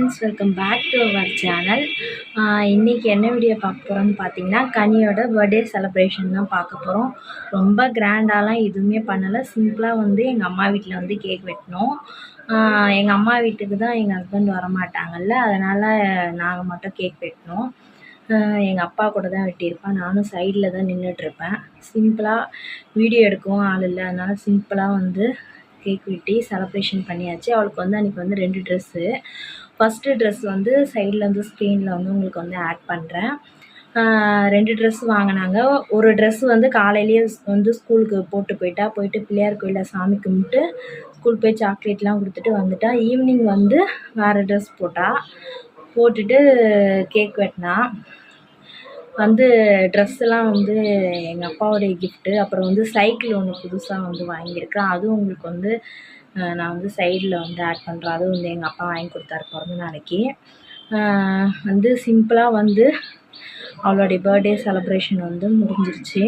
Friends, welcome back to our channel. இன்றைக்கி என்ன video பார்க்க போகிறோன்னு பார்த்தீங்கன்னா, கனியோட பர்த்டே செலிப்ரேஷன் தான் பார்க்க போகிறோம். ரொம்ப கிராண்டாலாம் எதுவுமே பண்ணலை. சிம்பிளாக வந்து எங்கள் அம்மா வீட்டில் வந்து கேக் வெட்டினோம். எங்கள் அம்மா வீட்டுக்கு தான் எங்கள் ஹஸ்பண்ட் வரமாட்டாங்கல்ல, அதனால் நாங்கள் மட்டும் கேக் வெட்டினோம். எங்கள் அப்பா கூட தான் வெட்டியிருப்பேன். நானும் சைடில் தான் நின்றுட்டுருப்பேன். சிம்பிளாக வீடியோ எடுக்கவும் ஆள் இல்லை, அதனால் சிம்பிளாக வந்து கேக் வெட்டி செலப்ரேஷன் பண்ணியாச்சு. அவளுக்கு வந்து அன்றைக்கி வந்து 2 ட்ரெஸ்ஸு. ஃபஸ்ட்டு ட்ரெஸ் வந்து சைடில் வந்து ஸ்க்ரீனில் வந்து உங்களுக்கு வந்து ஆட் பண்ணுறேன். 2 ட்ரெஸ் வாங்கினாங்க. ஒரு ட்ரெஸ் வந்து காலையிலேயே வந்து ஸ்கூலுக்கு போயிட்டு பிள்ளையார் கோயிலில் சாமி கும்பிட்டு ஸ்கூல் போய் சாக்லேட்லாம் கொடுத்துட்டு வந்துட்டா. ஈவினிங் வந்து வேறு ட்ரெஸ் போட்டுட்டு கேக் வெட்டினா. வந்து ட்ரெஸ்ஸெல்லாம் வந்து எங்கள் அப்பாவுடைய கிஃப்ட்டு. அப்புறம் வந்து சைக்கிள் ஒன்று புதுசாக வந்து வாங்கியிருக்கேன். அதுவும் உங்களுக்கு வந்து நான் வந்து சைடில் வந்து ஆட் பண்ணுறேன். அதுவும் வந்து எங்கள் அப்பா வாங்கி கொடுத்தாரு பிறந்த நாளைக்கு. வந்து சிம்பிளாக வந்து அவளுடைய பர்த்டே செலிப்ரேஷன் வந்து முடிஞ்சிருச்சு.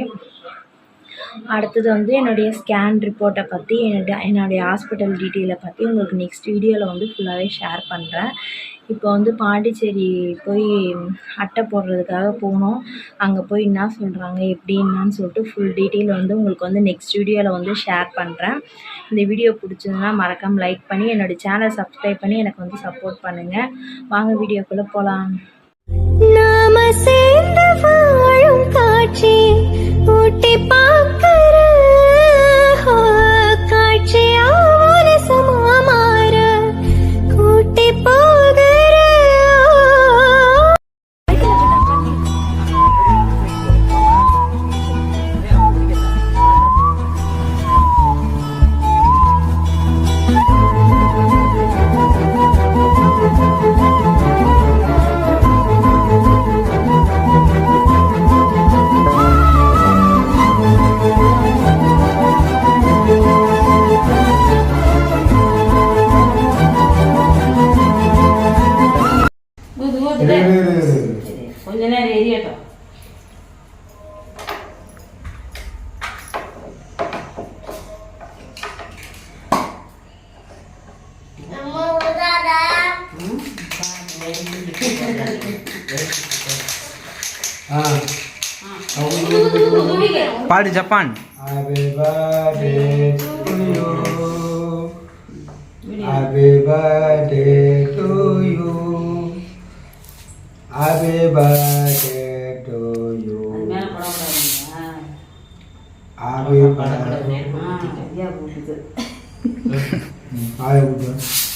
அடுத்தது வந்து என்னுடைய ஸ்கேன் ரிப்போர்ட்டை பற்றி என்னுடைய ஹாஸ்பிட்டல் டீட்டெயிலை பற்றி உங்களுக்கு நெக்ஸ்ட் வீடியோவில் வந்து ஃபுல்லாகவே ஷேர் பண்ணுறேன். இப்போ வந்து பாண்டிச்சேரி போய் அட்டை போடுறதுக்காக போனோம். அங்கே போய் என்ன சொல்கிறாங்க எப்படின்னான்னு சொல்லிட்டு ஃபுல் டீட்டெயில் வந்து உங்களுக்கு வந்து நெக்ஸ்ட் வீடியோவில் வந்து ஷேர் பண்ணுறேன். இந்த வீடியோ பிடிச்சதுன்னா மறக்காமல் லைக் பண்ணி என்னோடய சேனலை சப்ஸ்கிரைப் பண்ணி எனக்கு வந்து சப்போர்ட் பண்ணுங்கள். வாங்க வீடியோக்குள்ளே போகலாம். நாம சேர்ந்து வாழும் காட்சி ஊட்டி பார்க்கிற காட்சியா சமாமாற கூட்டி போகிற கொஞ்ச நேரம் எரியட்டும். பாடு Japan. Happy birthday to you. Happy birthday to you. Happy birthday to you. Happy birthday.